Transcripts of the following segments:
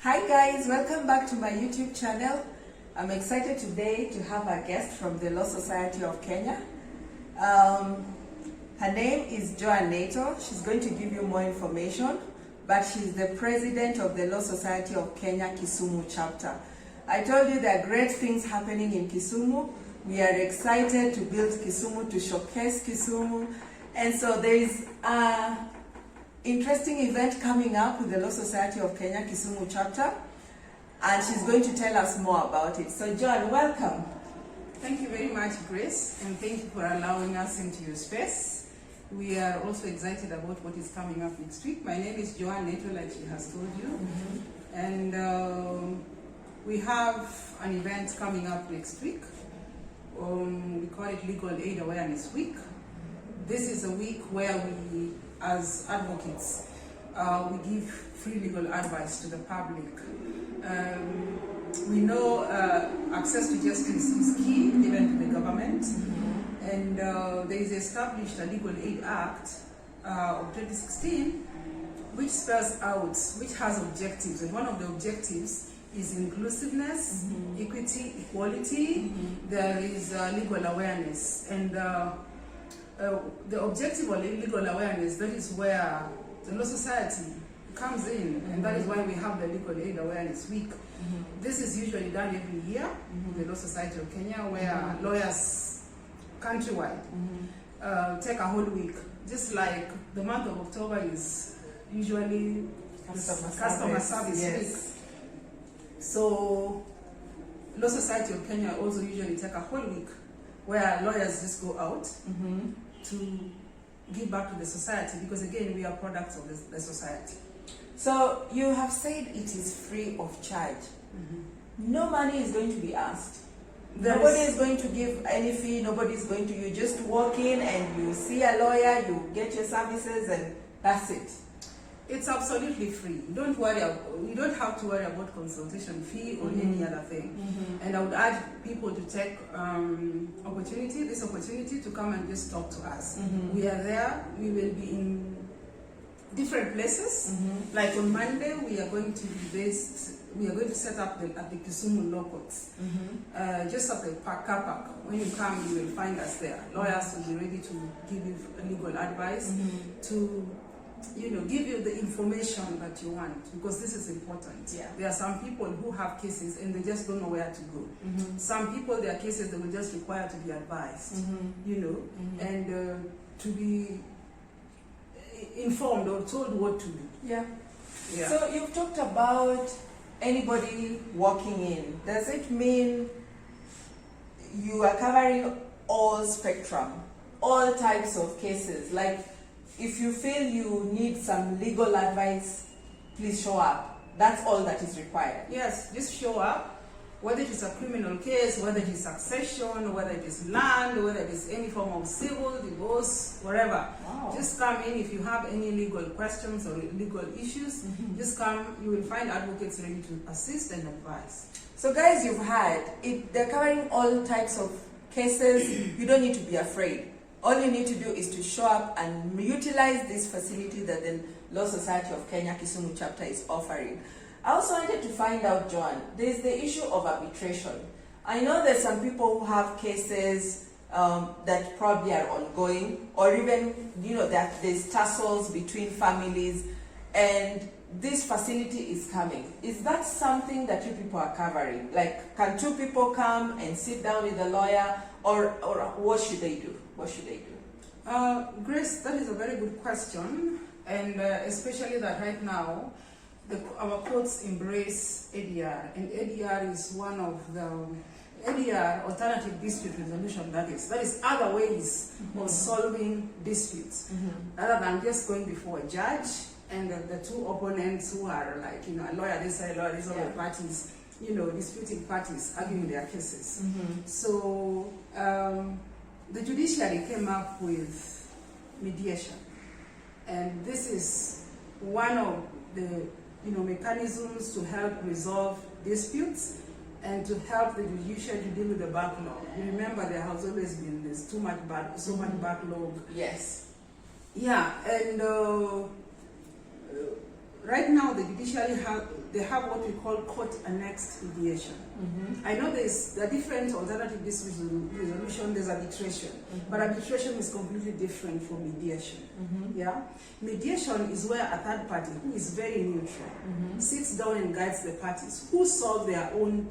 Hi guys, welcome back to my YouTube channel. I'm excited today to have a guest from the Law Society of Kenya. Her name is Joan Neto. She's going to give you more information, but she's the president of the Law Society of Kenya Kisumu Chapter. I told you there are great things happening in Kisumu. We are excited to build Kisumu, to showcase Kisumu. And so there is a interesting event coming up with the Law Society of Kenya Kisumu Chapter, and she's going to tell us more about it. So Joan, welcome. Thank you very much, Grace, and thank you for allowing us into your space. We are also excited about what is coming up next week. My name is Joan Neto, like she has told you, and we have an event coming up next week. We call it Legal Aid Awareness Week. This is a week where we, as advocates, we give free legal advice to the public. We know access to justice is key, even to the government. And there is established a Legal Aid Act of 2016, which spells out, which has objectives. And one of the objectives is inclusiveness, equity, equality. There is legal awareness. And the objective of legal awareness, that is where the Law Society comes in, and that is why we have the Legal Aid Awareness Week. This is usually done every year with the Law Society of Kenya, where lawyers countrywide take a whole week. Just like the month of October is usually customer service week. So Law Society of Kenya also usually take a whole week where lawyers just go out to give back to the society, because again, we are products of the society. So you have said it is free of charge. No money is going to be asked. Nobody is going to give any fee. Nobody is going to, you just walk in and you see a lawyer, you get your services, and that's it. It's absolutely free. Don't worry. You don't have to worry about consultation fee or any other thing. And I would urge people to take this opportunity to come and just talk to us. We are there. We will be in different places. Like on Monday, we are going to be based. We are going to set up at the Kisumu Law Courts, just at the car park. When you come, you will find us there. Lawyers will be ready to give you legal advice, to give you the information that you want, because this is important. There are some people who have cases and they just don't know where to go. Some people, their cases, they will just require to be advised, and to be informed or told what to do. So you've talked about anybody walking in. Does it mean you are covering all spectrum, all types of cases? Like, if you feel you need some legal advice, please show up. That's all that is required. Yes, just show up. Whether it is a criminal case, whether it is succession, whether it is land, whether it is any form of civil, divorce, whatever. Just come in. If you have any legal questions or legal issues, just come. You will find advocates ready to assist and advise. So guys, you've heard it. They're covering all types of cases. You don't need to be afraid. All you need to do is to show up and utilize this facility that the Law Society of Kenya Kisumu Chapter is offering. I also wanted to find out, Joan, there's the issue of arbitration. I know there's some people who have cases that probably are ongoing, or even, that there's tussles between families, and this facility is coming. Is that something that you people are covering? Like, can two people come and sit down with a lawyer, or what should they do? What should they do? Grace, that is a very good question, and especially that right now, our courts embrace ADR, and ADR is one of the ADR, alternative dispute resolution, that is other ways of solving disputes, other than just going before a judge and the two opponents who are like, a lawyer this side, lawyer this other parties, disputing parties arguing their cases. So the judiciary came up with mediation, and this is one of the mechanisms to help resolve disputes and to help the judiciary to deal with the backlog. You remember there has always been so much backlog. Yes. Yeah, and right now the judiciary they have what we call court-annexed mediation. I know there are different alternative dispute resolution, there's arbitration, but arbitration is completely different from mediation. Yeah, mediation is where a third party who is very neutral sits down and guides the parties who solve their own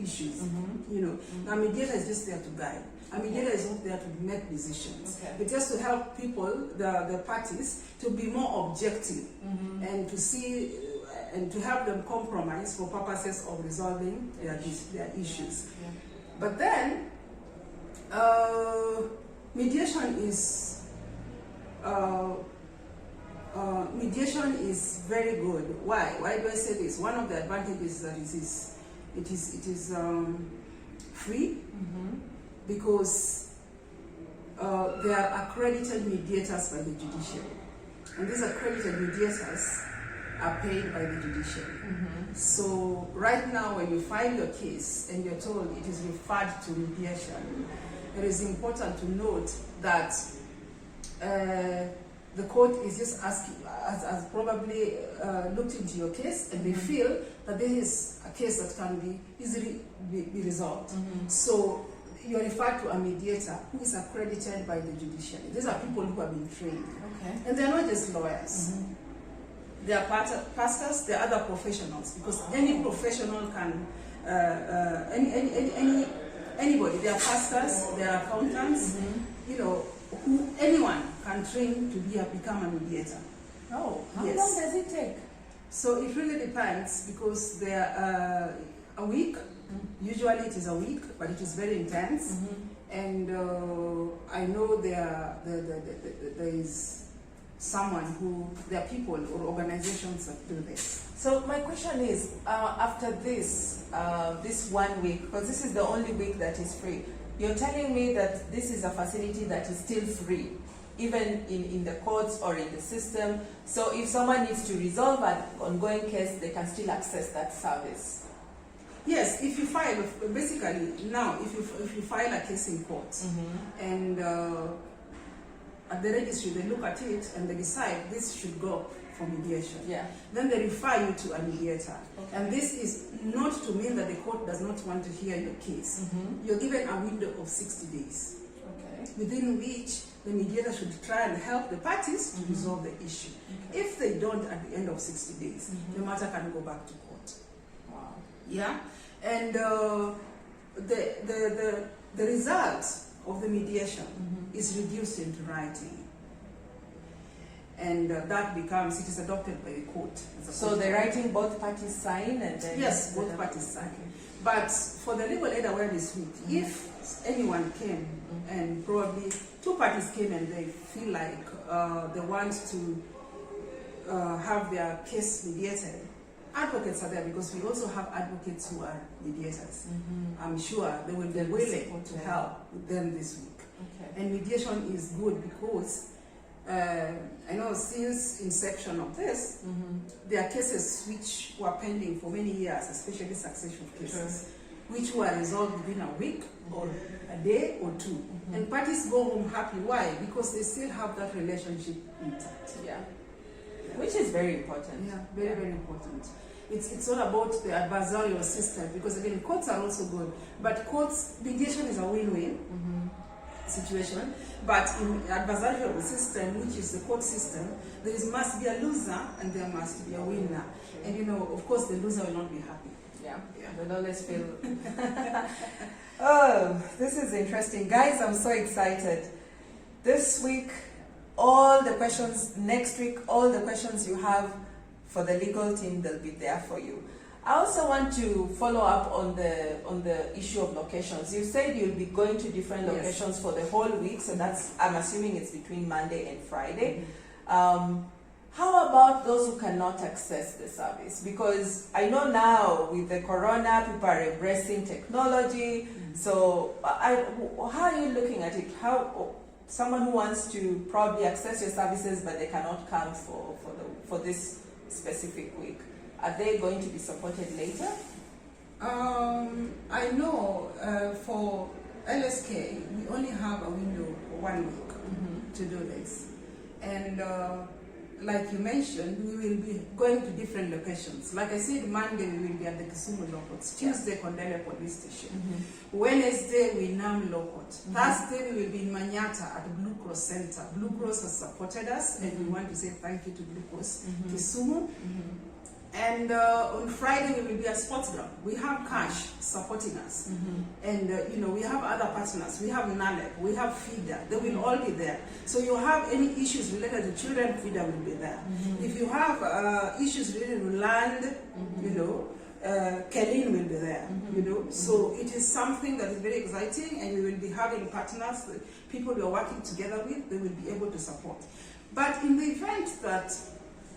issues. You know, now mediator is just there to guide. A mediator is not there to make decisions. It's just to help people, the parties, to be more objective and to see and to help them compromise for purposes of resolving their issues. But then, mediation is very good. Why? Why do I say this? One of the advantages is that it is free, because there are accredited mediators by the judiciary, and these accredited mediators are paid by the judiciary. So right now, when you file your case and you're told it is referred to mediation, it is important to note that the court is just asking, has probably looked into your case, and they feel that this is a case that can be easily be resolved. So you're referred to a mediator who is accredited by the judiciary. These are people who have been trained. And they're not just lawyers. They are pastors, they are other professionals, because any professional can, anybody, they are pastors, they are accountants, you know, anyone can train to become a mediator. Oh, how long does it take? So it really depends, because they are a week. Usually it is a week, but it is very intense. And I know there is there are people or organizations that do this. So my question is, after this 1 week, because this is the only week that is free, you're telling me that this is a facility that is still free, even in the courts or in the system. So if someone needs to resolve an ongoing case, they can still access that service. Yes, if you file, basically now, if you file a case in court, and at the registry they look at it and they decide this should go for mediation, then they refer you to a mediator. And this is not to mean that the court does not want to hear your case. You're given a window of 60 days, within which the mediator should try and help the parties to resolve the issue. If they don't at the end of 60 days, the matter can go back to court. Yeah, and the result of the mediation is reduced into writing, and that becomes, it is adopted by the court. So the writing, both parties sign, and then yes, both parties sign. But for the legal aid awareness week, if anyone came and probably two parties came and they feel like they want to have their case mediated, advocates are there, because we also have advocates who are mediators. I'm sure they will be willing to help them this week. And mediation is good because I know since inception of this, there are cases which were pending for many years, especially succession cases, which were resolved within a week or a day or two. And parties go home happy. Why? Because they still have that relationship intact. Which is very important. Very, very important. It's all about the adversarial system, because again, courts are also good, but courts, mediation is a win-win situation, but in adversarial system, which is the court system, there must be a loser and there must be a winner. And you know, of course, the loser will not be happy. They'll always feel... Oh, this is interesting. Guys, I'm so excited. This week, all the questions, next week, all the questions you have for the legal team, they'll be there for you. I also want to follow up on the issue of locations. You said you'll be going to different locations for the whole week, so that's, I'm assuming it's between Monday and Friday. How about those who cannot access the service? Because I know now with the corona, people are embracing technology. So how are you looking at it? How someone who wants to probably access your services but they cannot come for this specific week, are they going to be supported later? I know for LSK, we only have a window for 1 week to do this. And like you mentioned, we will be going to different locations. Like I said, Monday we will be at the Kisumu Locals, Tuesday Kondele Police Station, Wednesday Winam Local, Thursday we will be in Manyatta at Blue Cross Center. Blue Cross has supported us, and we want to say thank you to Blue Cross Kisumu. And on Friday we will be at Sports Ground. We have Cash supporting us, and you know, we have other partners. We have NALEP, we have FIDA. They will all be there. So you have any issues related to children, FIDA will be there. If you have issues related to land, you know, Kelin will be there. You know, so it is something that is very exciting, and we will be having partners, people we are working together with. They will be able to support. But in the event that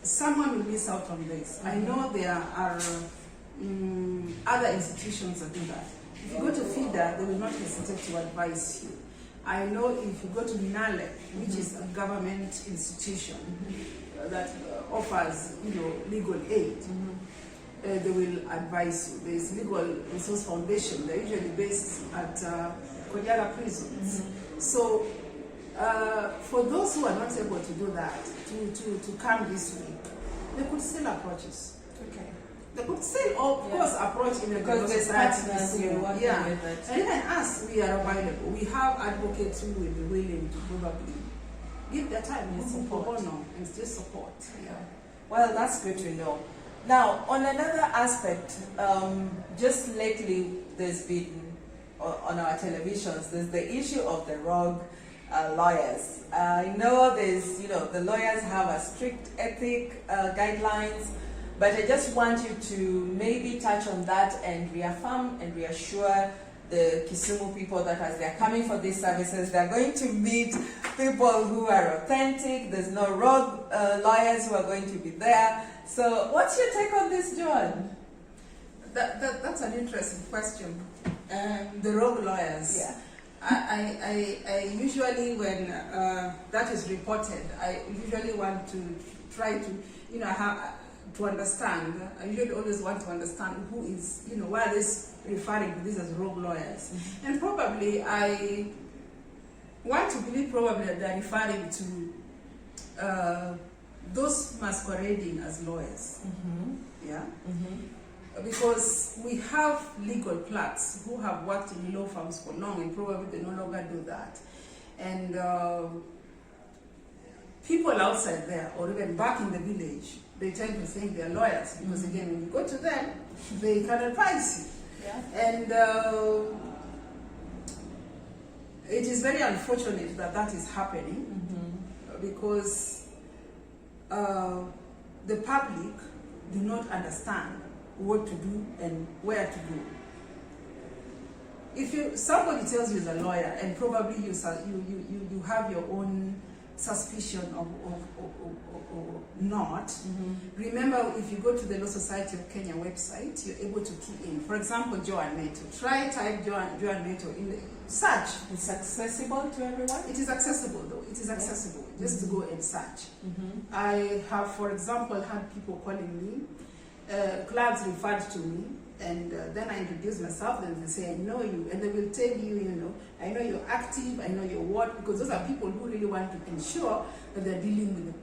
someone will miss out on this, I know there are other institutions that do that. If you go to FIDA, they will not hesitate to advise you. I know if you go to NALEP, which is a government institution that offers, you know, legal aid, they will advise you. There is Legal Resource Foundation. They're usually based at Kondele prisons. So for those who are not able to do that, to come this week, they could still approach us. Okay. They could still, of course, approach in because there's partners and even us, we are available. We have advocates who will be willing to probably give their time and support and still support. Yeah. Well, that's good to know. Now, on another aspect, just lately there's been on our televisions, there's the issue of the rogue lawyers. I know there's, you know, the lawyers have a strict ethic guidelines, but I just want you to maybe touch on that and reaffirm and reassure the Kisumu people that as they're coming for these services, they're going to meet people who are authentic. There's no rogue lawyers who are going to be there. So what's your take on this, Joan? That's an interesting question. The rogue lawyers. Yeah. I usually, when that is reported, I usually want to try to, you know, to understand. I usually always want to understand who is, you know, why are they referring to this as rogue lawyers. And probably I want to believe probably that they're referring to those masquerading as lawyers. Yeah. Because we have legal clerks who have worked in law firms for long, and probably they no longer do that. And people outside there, or even back in the village, they tend to think they're lawyers, because again, when you go to them, they can advise you. Yeah. And it is very unfortunate that that is happening, because the public do not understand what to do and where to go. If somebody tells you he's a lawyer, and probably you have your own suspicion or not, remember, if you go to the Law Society of Kenya website, you're able to key in, for example, Joan Neto. Type Joan Neto in the search. It's accessible to everyone? It is accessible, though. It is accessible, just to go and search. I have, for example, had people calling me, clubs referred to me, and then I introduce myself, and they say, I know you, and they will tell you, you know, I know you're active, I know you're what, because those are people who really want to ensure that they're dealing with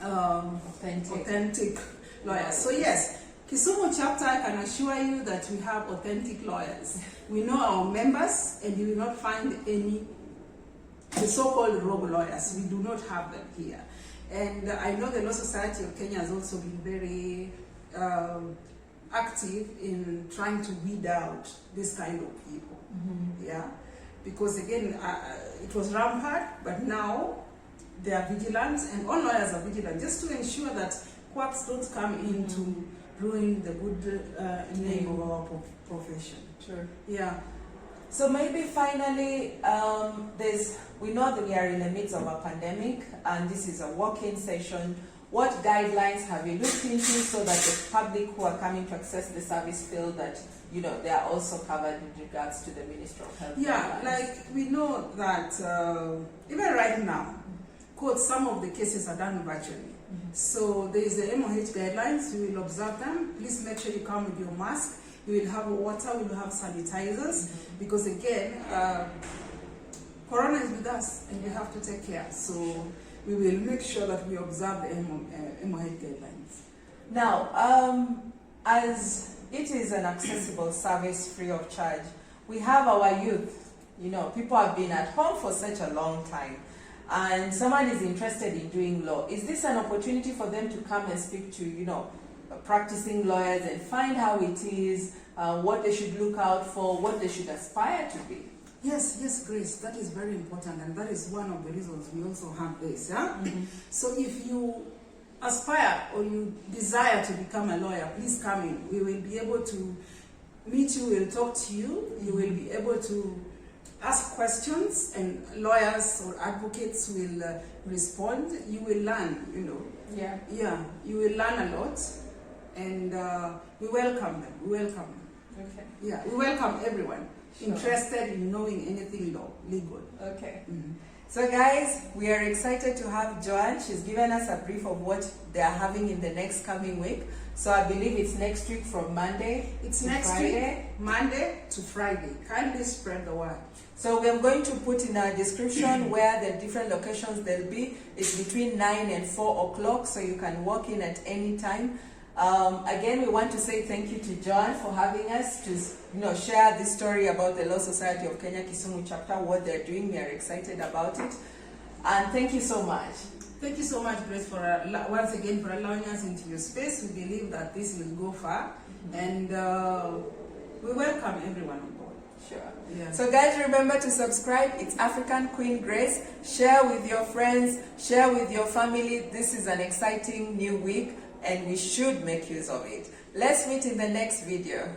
authentic lawyers. So yes, Kisumu Chapter, I can assure you that we have authentic lawyers. We know our members, and you will not find any, the so-called rogue lawyers. We do not have them here. And I know the Law Society of Kenya has also been very active in trying to weed out this kind of people. Yeah, because again, it was rampant, but now they are vigilant, and all lawyers are vigilant, just to ensure that quacks don't come in to ruin the good name of our profession. Sure. Yeah. So maybe finally, we know that we are in the midst of a pandemic, and this is a walk-in session. What guidelines have you looked into so that the public who are coming to access the service feel that, you know, they are also covered in regards to the Ministry of Health? Yeah, guidelines? like we know that even right now, some of the cases are done virtually. So there is the MOH guidelines. You will observe them. Please make sure you come with your mask. You will have water. We will have sanitizers, because again, Corona is with us, and we have to take care. So we will make sure that we observe the MOH guidelines. Now, as it is an accessible service free of charge, we have our youth. You know, people have been at home for such a long time, and someone is interested in doing law. Is this an opportunity for them to come and speak to, you know, practicing lawyers and find how it is, what they should look out for, what they should aspire to be? Yes, Grace, that is very important, and that is one of the reasons we also have this. Yeah? Mm-hmm. So if you aspire or you desire to become a lawyer, please come in. We will be able to meet you, we'll talk to you, you will be able to ask questions, and lawyers or advocates will respond. You will learn, you know. Yeah, you will learn a lot, and we welcome them. Okay. Yeah, we welcome everyone interested in knowing anything legal. Okay. Mm-hmm. So guys, we are excited to have Joan. She's given us a brief of what they are having in the next coming week. So I believe it's next week from Monday It's to next Friday. week, Monday to Friday. Kindly spread the word. So we are going to put in our description where the different locations they'll be. It's between 9 and 4 o'clock, so you can walk in at any time. Again, we want to say thank you to Joan for having us to, you know, share this story about the Law Society of Kenya Kisumu Chapter, what they're doing. We are excited about it. And thank you so much. Thank you so much, Grace, for once again for allowing us into your space. We believe that this will go far, and we welcome everyone on board. Sure. Yeah. So guys, remember to subscribe. It's African Queen Grace. Share with your friends, share with your family. This is an exciting new week, and we should make use of it. Let's meet in the next video.